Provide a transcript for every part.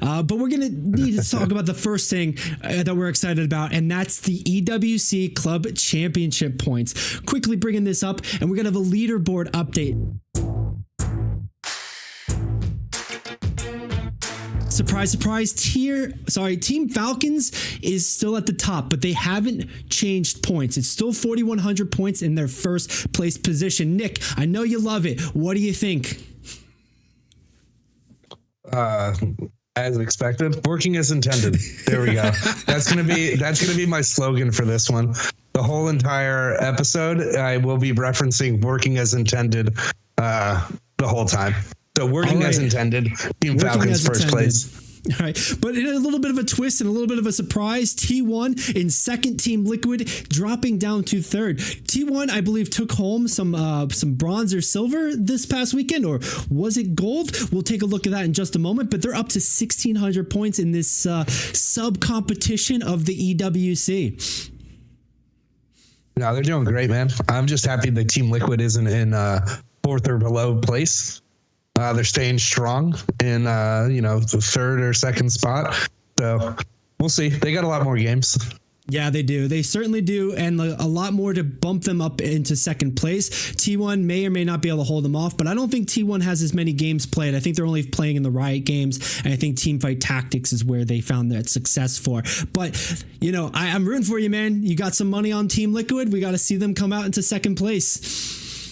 But we're going to need to talk about the first thing that we're excited about, and that's the EWC Club Championship points. Quickly bringing this up, and we're going to have a leaderboard update. Surprise, surprise, Team Falcons is still at the top, but they haven't changed points. It's still 4,100 points in their first place position. Nick, I know you love it. What do you think? As expected, working as intended. There we go. That's gonna be my slogan for this one. The whole entire episode, I will be referencing working as intended the whole time. So working as intended, Team Falcons first place. All right, but in a little bit of a twist and a little bit of a surprise, T1 in second, Team Liquid dropping down to third. T1, I believe, took home some bronze or silver this past weekend, or was it gold? We'll take a look at that in just a moment, but they're up to 1,600 points in this sub-competition of the EWC. No, they're doing great, man. I'm just happy that Team Liquid isn't in fourth or below place. They're staying strong in, the third or second spot. So we'll see. They got a lot more games. Yeah, they do. They certainly do. And a lot more to bump them up into second place. T1 may or may not be able to hold them off, but I don't think T1 has as many games played. I think they're only playing in the Riot games. And I think Teamfight Tactics is where they found that success for. But, I'm rooting for you, man. You got some money on Team Liquid. We got to see them come out into second place.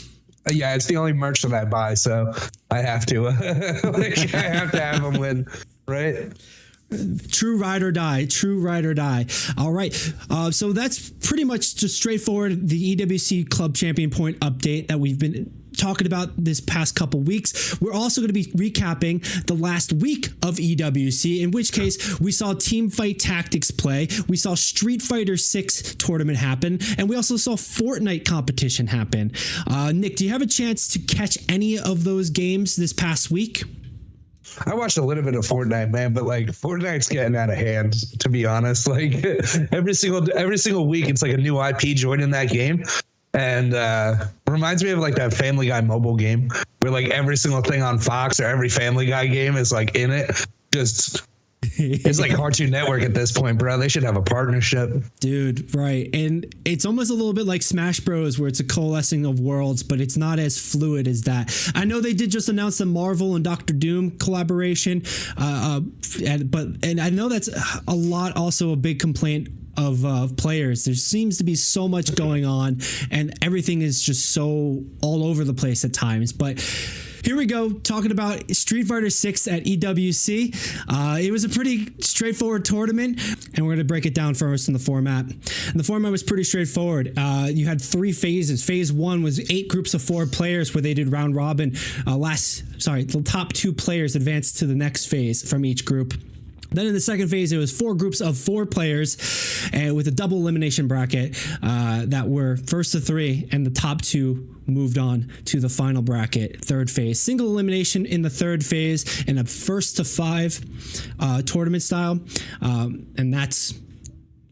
Yeah, it's the only merch that I buy, so I have to. I have to have them win, right? True ride or die. All right. So that's pretty much just straightforward. The EWC Club Champion Point update that we've been talking about this past couple weeks. We're also going to be recapping the last week of EWC, in which case we saw Teamfight Tactics play, we saw Street Fighter 6 tournament happen, and we also saw Fortnite competition happen. Nick, do you have a chance to catch any of those games this past week? I watched a little bit of Fortnite, man, but Fortnite's getting out of hand, to be honest. Every single week, it's like a new IP joining that game. And reminds me of that Family Guy mobile game where every single thing on Fox or every Family Guy game is in it. Just it's like Cartoon Network at this point, bro. They should have a partnership, dude. Right, and it's almost a little bit like Smash Bros, where it's a coalescing of worlds, but it's not as fluid as that. I know they did just announce the Marvel and Doctor Doom collaboration, and I know that's a lot. Also, a big complaint of players. There seems to be so much going on, and everything is just so all over the place at times. But here we go, talking about Street Fighter 6 at EWC. It was a pretty straightforward tournament, and we're going to break it down first in the format. And the format was pretty straightforward. You had 3 phases. Phase 1 was 8 groups of 4 players where they did round robin. The top 2 players advanced to the next phase from each group. Then in the second phase, it was 4 groups of 4 players with a double elimination bracket that were first to 3, and the top 2 moved on to the final bracket, third phase. Single elimination in the third phase and a first to 5 tournament style. And that's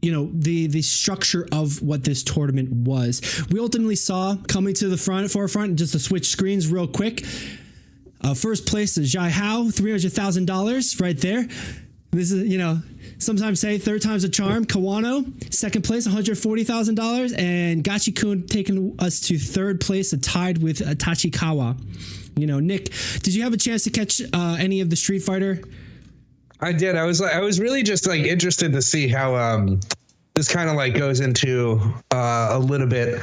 the structure of what this tournament was. We ultimately saw coming to the forefront, just to switch screens real quick. First place is Jai Hao, $300,000 right there. This is, sometimes say third time's a charm. Kawano, second place, $140,000. And Gachi-kun taking us to third place, tied with Tachikawa. Nick, did you have a chance to catch any of the Street Fighter? I did. I was really just interested to see how this kind of goes into a little bit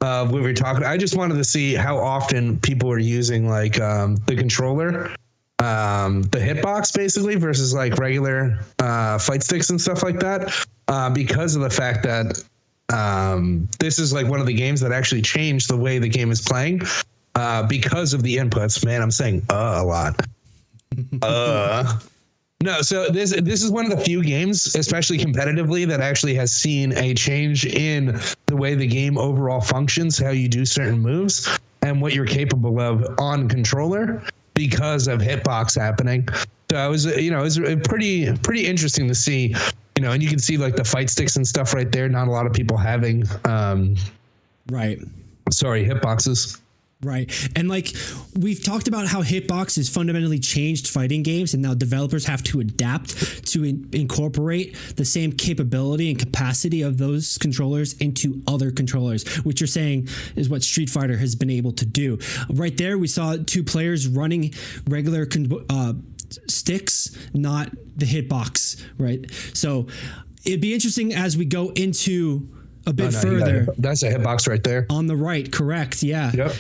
of what we were talking. I just wanted to see how often people were using the controller. The hitbox basically versus regular fight sticks and stuff like that, because of the fact that this is one of the games that actually changed the way the game is playing because of the inputs. Man, I'm saying a lot. No, so this is one of the few games, especially competitively, that actually has seen a change in the way the game overall functions, how you do certain moves, and what you're capable of on controller, because of hitbox happening. So it was pretty interesting to see, and you can see the fight sticks and stuff right there. Not a lot of people having, hitboxes. Right. And like we've talked about how hitbox has fundamentally changed fighting games, and now developers have to adapt to incorporate the same capability and capacity of those controllers into other controllers, which you're saying is what Street Fighter has been able to do. Right there, we saw two players running regular sticks, not the hitbox, right? So it'd be interesting as we go into a bit further. That's a hitbox right there. On the right, correct. Yeah. Yep.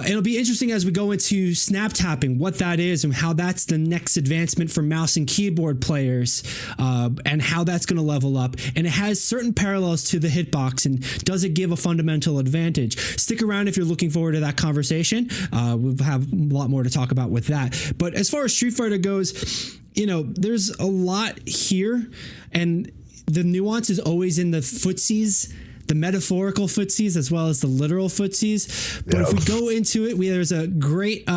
It'll be interesting as we go into snap tapping, what that is and how that's the next advancement for mouse and keyboard players, and how that's going to level up. And it has certain parallels to the hitbox, and does it give a fundamental advantage? Stick around if you're looking forward to that conversation. We'll have a lot more to talk about with that. But as far as Street Fighter goes, you know, there's a lot here, and the nuance is always in the footsies, the metaphorical footsies as well as the literal footsies. But if we go into it, there's a great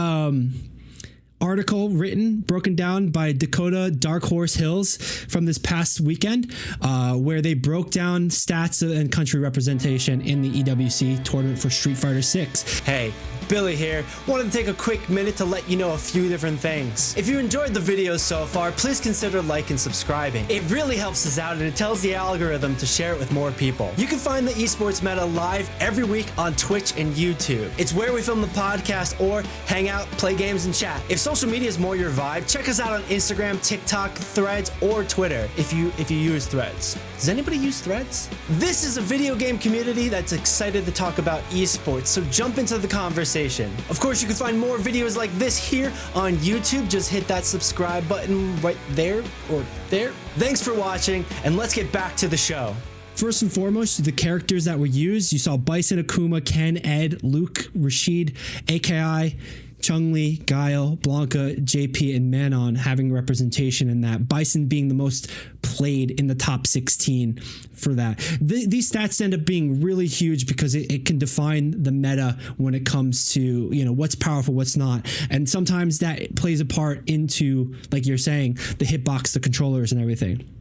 article broken down by Dakota Dark Horse Hills from this past weekend, where they broke down stats and country representation in the EWC tournament for Street Fighter 6. Hey, Billy here. Wanted to take a quick minute to let you know a few different things. If you enjoyed the video so far, please consider liking and subscribing. It really helps us out, and it tells the algorithm to share it with more people. You can find the Esports Meta live every week on Twitch and YouTube. It's where we film the podcast or hang out, play games, and chat. If social media is more your vibe, check us out on Instagram, TikTok, Threads, or Twitter if you use Threads. Does anybody use Threads? This is a video game community that's excited to talk about esports, so jump into the conversation. Of course, you can find more videos like this here on YouTube. Just hit that subscribe button right there or there. Thanks for watching, and let's get back to the show. First and foremost, the characters that were used. You saw Bison, Akuma, Ken, Ed, Luke, Rashid, AKI, Chun-Li, Guile, Blanca, JP, and Manon having representation in that. Bison being the most played in the top 16 for that. These stats end up being really huge because it can define the meta when it comes to, you know, what's powerful, what's not. And sometimes that plays a part into, like you're saying, the hitbox, the controllers, and everything.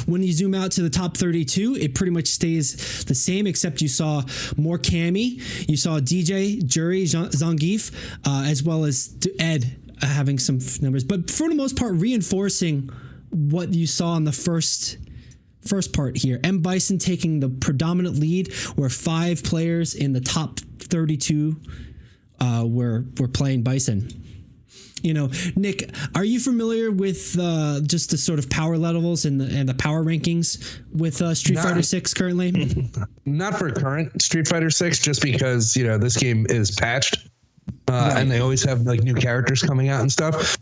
When you zoom out to the top 32, it pretty much stays the same, except you saw more Cammy. You saw DJ, Jury, Zangief, as well as Ed having some numbers. But for the most part, reinforcing what you saw in the first part here. M. Bison taking the predominant lead, where 5 players in the top 32 were playing Bison. You know, Nick, are you familiar with just the sort of power levels and the power rankings with Street Fighter 6 currently? Not for current Street Fighter 6, just because, you know, this game is patched. Right. And they always have like new characters coming out and stuff.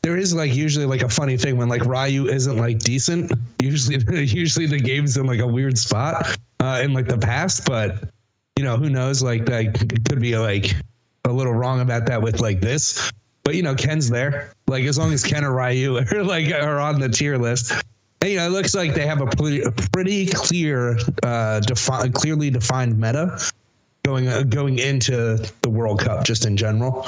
There is like usually like a funny thing when like Ryu isn't like decent. Usually the game's in like a weird spot in like the past, but you know, who knows? Like that could be like a little wrong about that with like this. But you know, Ken's there. Like as long as Ken or Ryu are on the tier list. And, you know, it looks like they have a pretty clear, clearly defined meta going into the World Cup just in general.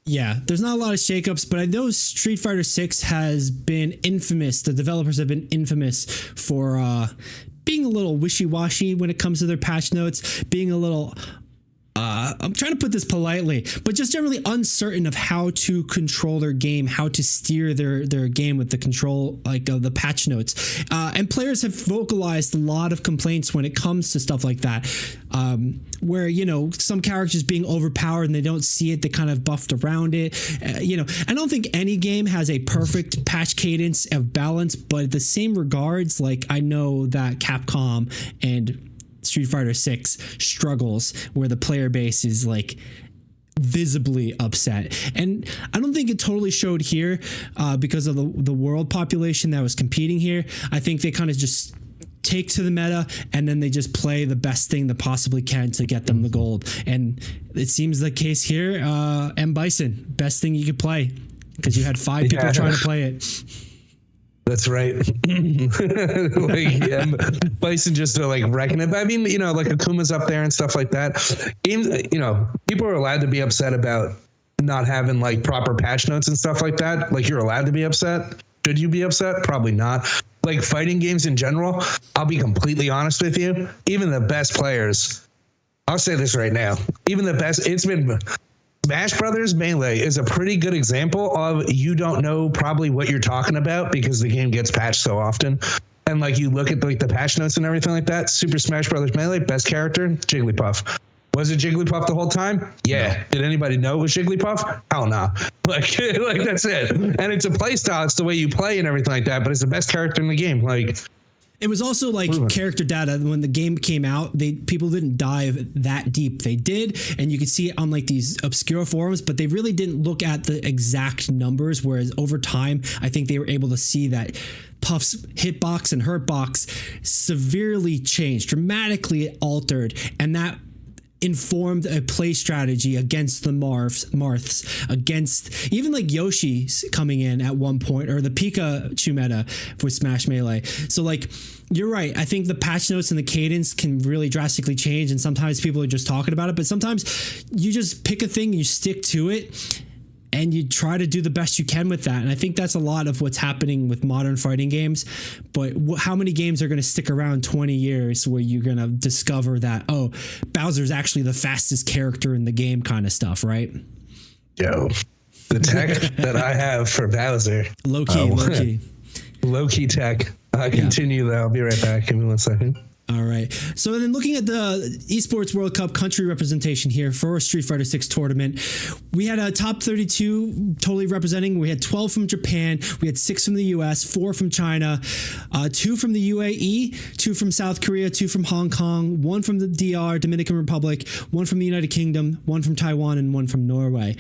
Yeah, there's not a lot of shakeups, but I know Street Fighter 6 has been infamous. The developers have been infamous for being a little wishy-washy when it comes to their patch notes, being a little I'm trying to put this politely, but just generally uncertain of how to control their game, how to steer their game with the control, like the patch notes. And players have vocalized a lot of complaints when it comes to stuff like that, where, you know, some characters being overpowered and they don't see it, they kind of buffed around it. You know, I don't think any game has a perfect patch cadence of balance, but at the same regards, like I know that Capcom and Street Fighter 6 struggles where the player base is like visibly upset, and I don't think it totally showed here because of the world population that was competing here. I think they kind of just take to the meta and then they just play the best thing that possibly can to get them the gold, and it seems the case here. M. Bison, best thing you could play because you had 5 people trying to play it. That's right. Bison just to like reckon it. But I mean, you know, like Akuma's up there and stuff like that. Games, you know, people are allowed to be upset about not having like proper patch notes and stuff like that. Like you're allowed to be upset. Should you be upset? Probably not. Like fighting games in general, I'll be completely honest with you. Even the best players I'll say this right now. Even the best, it's been Smash Brothers Melee is a pretty good example of you don't know probably what you're talking about because the game gets patched so often. And like you look at like the patch notes and everything like that. Super Smash Brothers Melee, best character, Jigglypuff. Was it Jigglypuff the whole time? Yeah. No. Did anybody know it was Jigglypuff? Hell no. Like that's it. And it's a play style. It's the way you play and everything like that. But it's the best character in the game. Like, it was also like character data. When the game came out, people didn't dive that deep. They did, and you could see it on like these obscure forums, but they really didn't look at the exact numbers. Whereas over time, I think they were able to see that Puff's hitbox and hurtbox severely changed, dramatically altered, and that informed a play strategy against the Marths, against even like Yoshi's coming in at one point, or the Pikachu meta with Smash Melee. So like, you're right. I think the patch notes and the cadence can really drastically change, and sometimes people are just talking about it, but sometimes you just pick a thing, you stick to it, and you try to do the best you can with that. And I think that's a lot of what's happening with modern fighting games. But how many games are going to stick around 20 years where you're going to discover that, oh, Bowser's actually the fastest character in the game kind of stuff, right? Yo, the tech that I have for Bowser. Low-key tech. Continue though. I'll be right back. Give me 1 second. All right. So then looking at the Esports World Cup country representation here for Street Fighter 6 tournament, we had a top 32 totally representing. We had 12 from Japan. We had 6 from the US, 4 from China, 2 from the UAE, 2 from South Korea, 2 from Hong Kong, 1 from the DR, Dominican Republic, 1 from the United Kingdom, 1 from Taiwan, and 1 from Norway.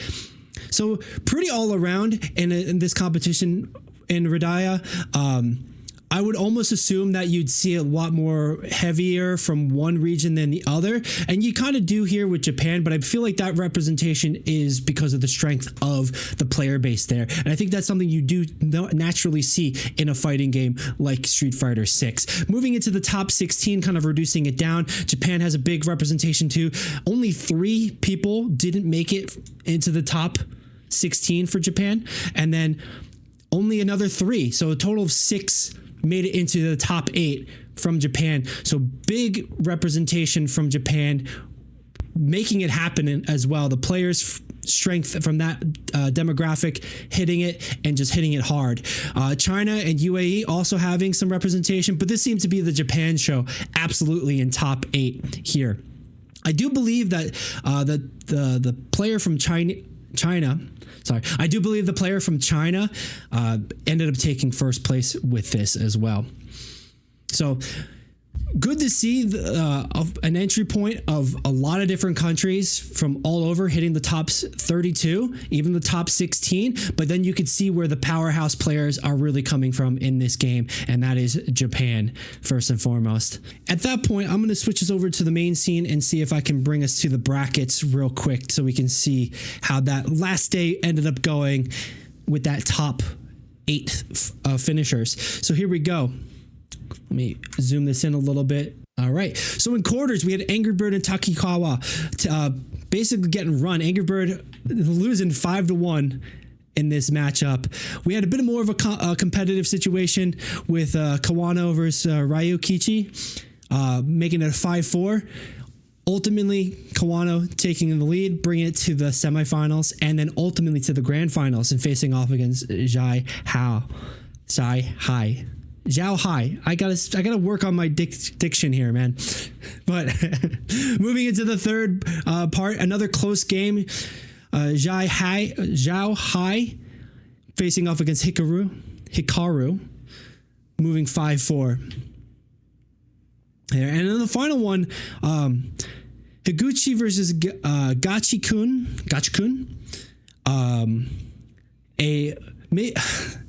So pretty all around in this competition in Radaya. I would almost assume that you'd see a lot more heavier from one region than the other. And you kind of do here with Japan, but I feel like that representation is because of the strength of the player base there. And I think that's something you do naturally see in a fighting game like Street Fighter 6. Moving into the top 16, kind of reducing it down, Japan has a big representation too. Only 3 people didn't make it into the top 16 for Japan. And then only another 3. So a total of 6 made it into the top 8 from Japan. So big representation from Japan, making it happen as well. The players' strength from that demographic hitting it and just hitting it hard. China and UAE also having some representation, but this seems to be the Japan show absolutely in top 8 here. I do believe that the player from I do believe the player from China ended up taking first place with this as well. So good to see an entry point of a lot of different countries from all over hitting the top 32, even the top 16. But then you could see where the powerhouse players are really coming from in this game, and that is Japan, first and foremost. At that point, I'm going to switch us over to the main scene and see if I can bring us to the brackets real quick so we can see how that last day ended up going with that top 8 finishers. So here we go. Let me zoom this in a little bit. All right. So in quarters, we had Angry Bird and Takikawa basically getting run. Angry Bird losing 5-1 in this matchup. We had a bit more of a competitive situation with Kawano versus Ryukichi, making it a 5-4. Ultimately, Kawano taking the lead, bringing it to the semifinals, and then ultimately to the grand finals and facing off against Zhao Hai. I gotta work on my diction here, man. But moving into the third part, another close game. Zhao Hai facing off against Hikaru, moving 5-4. There. And then the final one, Higuchi versus Gachikun.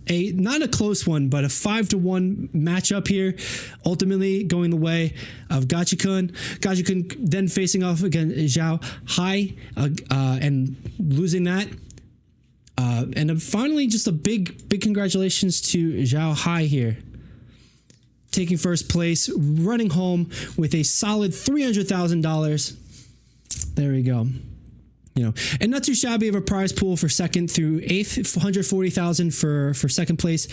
A not a close one, but a 5-1 matchup here, ultimately going the way of Gachikun. Gachikun then facing off against Zhao Hai and losing that. And finally, just a big congratulations to Zhao Hai here, taking first place, running home with a solid $300,000. There we go. You know, and not too shabby of a prize pool for second through eighth, $140,000 for second place,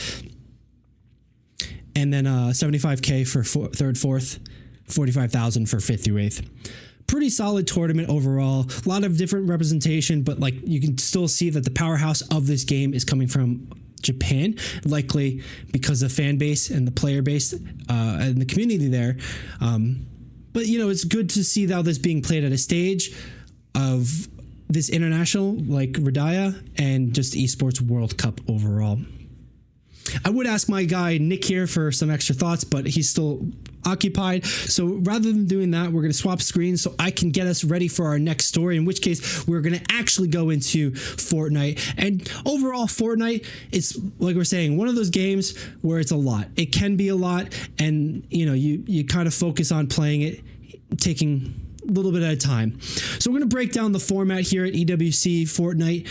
and then $75K for third, fourth, $45,000 for fifth through eighth. pretty solid tournament overall. A lot of different representation, but like you can still see that the powerhouse of this game is coming from Japan, likely because of fan base and the player base and the community there. But you know, it's good to see how this being played at a stage of this international like Radaya and just Esports World Cup overall. I would ask my guy Nick here for some extra thoughts, but he's still occupied. So rather than doing that, we're going to swap screens so I can get us ready for our next story, in which case we're going to actually go into Fortnite. And overall, Fortnite is, like we're saying, one of those games where it's a lot. It can be a lot, and you know, you kind of focus on playing it, taking a little bit at a time. So we're going to break down the format here at EWC Fortnite.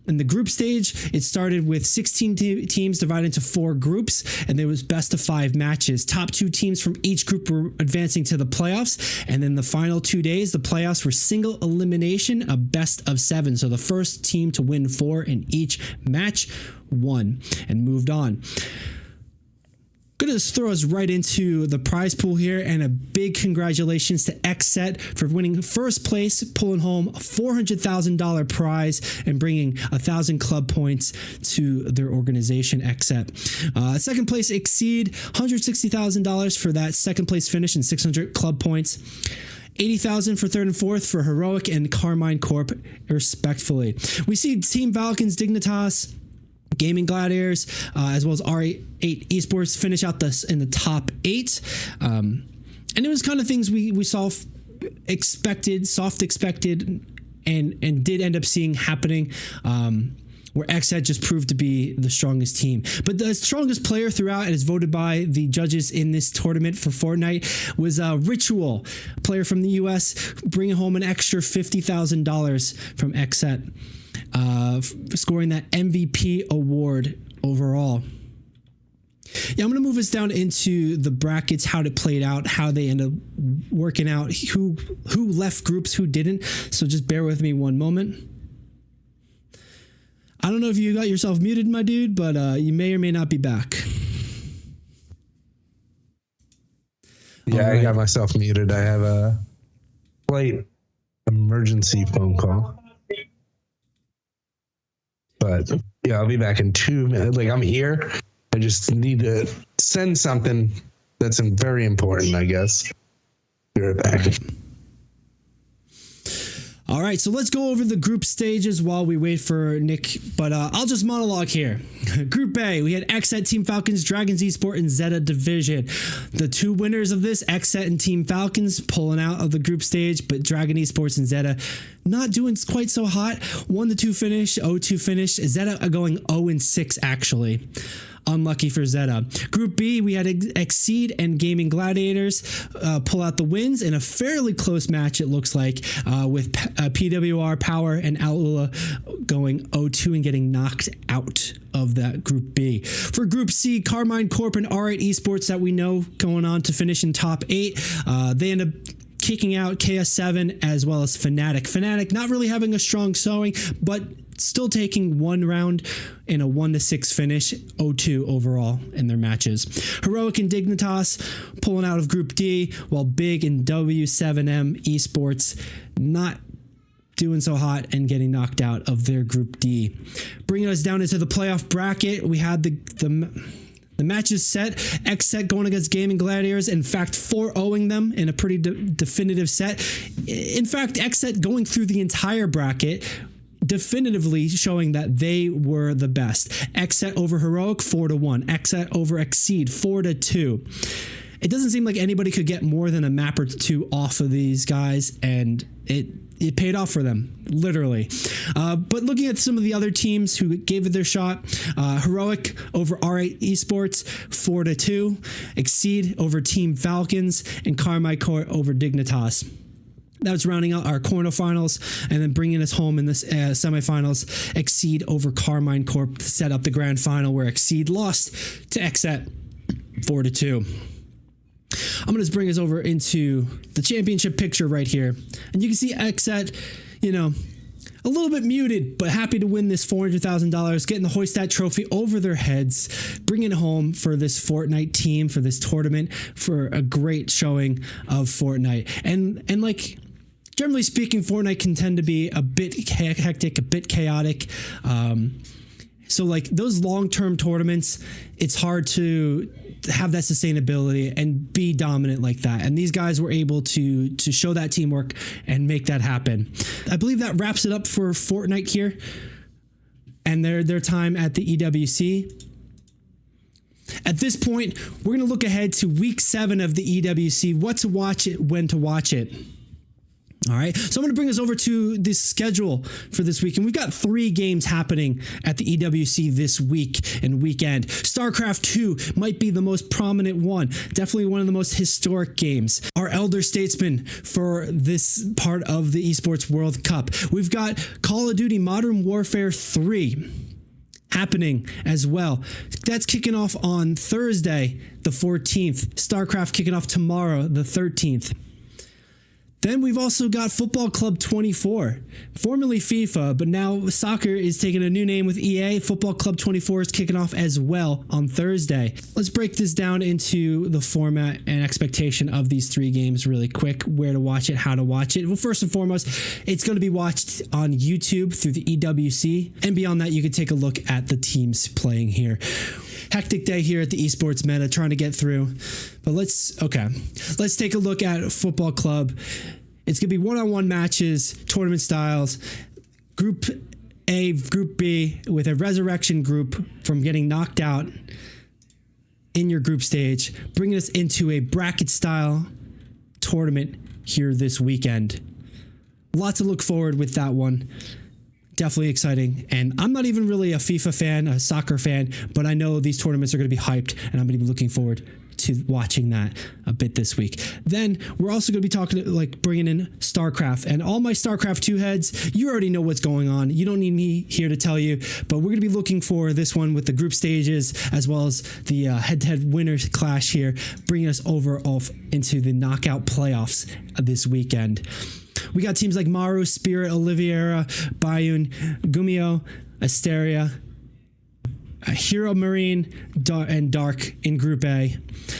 In the group stage, it started with 16 teams divided into 4 groups, and there was best of 5 matches. Top 2 teams from each group were advancing to the playoffs, and then the final 2 days, the playoffs were single elimination, a best of 7. So the first team to win 4 in each match won and moved on. Gonna just throw us right into the prize pool here, and a big congratulations to XSET for winning first place, pulling home a $400,000 prize and bringing 1,000 club points to their organization, XSET. Second place, Exceed, $160,000 for that second place finish and 600 club points. 80,000 for third and fourth for Heroic and Carmine Corp, respectfully. We see Team Falcons, Dignitas, Gaming Gladiators, as well as R8 Esports finish out this in the top 8. And it was kind of things we saw expected, and did end up seeing happening, where XSET just proved to be the strongest team. But the strongest player throughout, as voted by the judges in this tournament for Fortnite, was Ritual, a player from the US, bringing home an extra $50,000 from XSET. Scoring that MVP award overall. Yeah, I'm going to move us down into the brackets, how it played out, how they end up working out, who left groups, who didn't. So just bear with me one moment. I don't know if you got yourself muted, my dude, but you may or may not be back. Yeah, right. I got myself muted. I have a slight emergency phone call. But yeah, I'll be back in 2 minutes. Like, I'm here. I just need to send something that's very important, I guess. Be right back. All right, so let's go over the group stages while we wait for Nick, but I'll just monologue here. Group A, we had XSET, Team Falcons, Dragons Esport, and Zeta Division. The 2 winners of this, XSET and Team Falcons, pulling out of the group stage, but Dragon Esports and Zeta not doing quite so hot. 1-2 finish, 0-2 finish. Zeta going 0-6 actually. Unlucky for Zeta. Group B, we had Exceed and Gaming Gladiators pull out the wins in a fairly close match, it looks like, with PWR, Power, and Alula going 0-2 and getting knocked out of that Group B. For Group C, Carmine Corp and R8 Esports, that we know going on to finish in top 8. They end up kicking out KS7 as well as Fnatic. Fnatic not really having a strong showing, but still taking 1 round in a 1-6 finish, 0-2 overall in their matches. Heroic and Dignitas pulling out of Group D, while Big and W7M Esports not doing so hot and getting knocked out of their Group D. Bringing us down into the playoff bracket, we had the matches set. XSET going against Gaming Gladiators, in fact 4-0ing them in a pretty definitive set. In fact, XSET going through the entire bracket, definitively showing that they were the best. XSET over Heroic 4-1. XSET over Exceed 4-2. It doesn't seem like anybody could get more than a map or 2 off of these guys, and it paid off for them, literally. But looking at some of the other teams who gave it their shot, Heroic over R8 Esports 4-2, Exceed over Team Falcons, and Carmine Corp over Dignitas. That was rounding out our quarterfinals, and then bringing us home in this semifinals. Exceed over Carmine Corp to set up the grand final, where Exceed lost to XSET 4-2. I'm going to just bring us over into the championship picture right here. And you can see XSET, you know, a little bit muted, but happy to win this $400,000, getting the Hoistat trophy over their heads, bringing it home for this Fortnite team, for this tournament, for a great showing of Fortnite. And like, generally speaking, Fortnite can tend to be a bit hectic, a bit chaotic. So like those long-term tournaments, it's hard to have that sustainability and be dominant like that. And these guys were able to show that teamwork and make that happen. I believe that wraps it up for Fortnite here and their time at the EWC. At this point, we're going to look ahead to week 7 of the EWC, what to watch it, when to watch it. All right, so I'm going to bring us over to the schedule for this week, and we've got 3 games happening at the EWC this week and weekend. StarCraft 2 might be the most prominent one, definitely one of the most historic games. Our elder statesman for this part of the Esports World Cup. We've got Call of Duty Modern Warfare 3 happening as well. That's kicking off on Thursday, the 14th. StarCraft kicking off tomorrow, the 13th. Then we've also got Football Club 24, formerly FIFA, but now soccer is taking a new name with EA. Football Club 24 is kicking off as well on Thursday. Let's break this down into the format and expectation of these 3 games really quick, where to watch it, how to watch it. Well, first and foremost, it's going to be watched on YouTube through the EWC, and beyond that, you can take a look at the teams playing here. Hectic day here at the Esports Meta, trying to get through. But let's take a look at Football Club. It's going to be one-on-one matches, tournament styles, Group A, Group B, with a resurrection group from getting knocked out in your group stage, bringing us into a bracket-style tournament here this weekend. Lots to look forward with that one. Definitely exciting. And I'm not even really a FIFA fan, a soccer fan, but I know these tournaments are going to be hyped, and I'm going to be looking forward to watching that a bit this week. Then we're also going to be talking, like, bringing in StarCraft, and all my StarCraft 2 heads, you already know what's going on. You don't need me here to tell you, but we're going to be looking for this one with the group stages as well as the head-to-head winners clash here, bringing us off into the knockout playoffs this weekend. We got teams like Maru, Spirit, Oliviera, Bayun, Gumio, Asteria, Hero Marine, and Dark in Group A.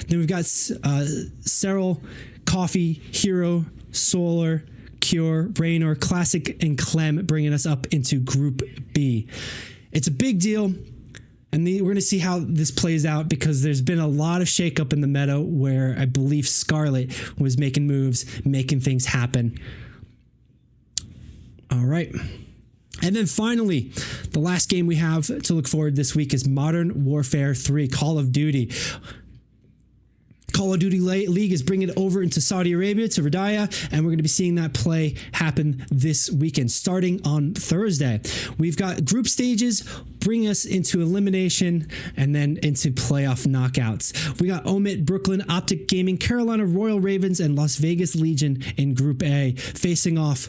Then we've got Cyril, Coffee, Hero, Solar, Cure, Raynor, Classic, and Clem, bringing us up into Group B. It's a big deal, and we're going to see how this plays out because there's been a lot of shakeup in the meta where I believe Scarlet was making moves, making things happen. All right. And then finally, the last game we have to look forward this week is Modern Warfare 3, Call of Duty. Call of Duty League is bringing it over into Saudi Arabia to Riyadh, and we're going to be seeing that play happen this weekend, starting on Thursday. We've got group stages bring us into elimination and then into playoff knockouts. We got Omit, Brooklyn, Optic Gaming, Carolina Royal Ravens, and Las Vegas Legion in Group A, facing off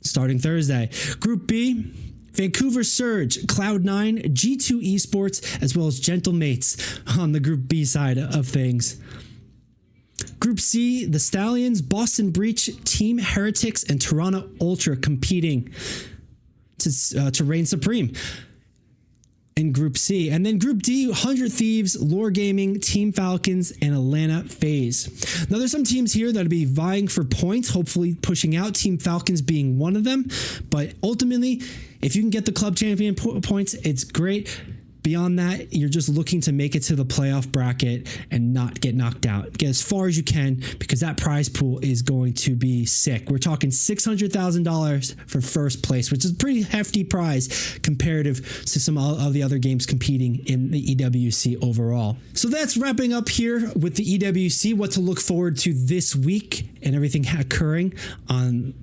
starting Thursday. Group B, Vancouver Surge, Cloud9, G2 Esports, as well as Gentle Mates on the Group B side of things. Group C, the Stallions, Boston Breach, Team Heretics, and Toronto Ultra competing to reign supreme in Group C. And then Group D, 100 Thieves, Lore Gaming, Team Falcons, and Atlanta FaZe. Now, there's some teams here that'll be vying for points, hopefully pushing out, Team Falcons being one of them. But ultimately, if you can get the club champion points, it's great. Beyond that, you're just looking to make it to the playoff bracket and not get knocked out. Get as far as you can because that prize pool is going to be sick. We're talking $600,000 for first place, which is a pretty hefty prize comparative to some of the other games competing in the EWC overall. So that's wrapping up here with the EWC, what to look forward to this week and everything occurring on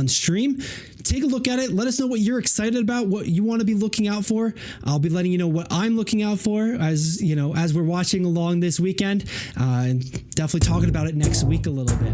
stream. Take a look at it. Let us know what you're excited about, what you want to be looking out for. I'll be letting you know what I'm looking out for as we're watching along this weekend, and definitely talking about it next week a little bit.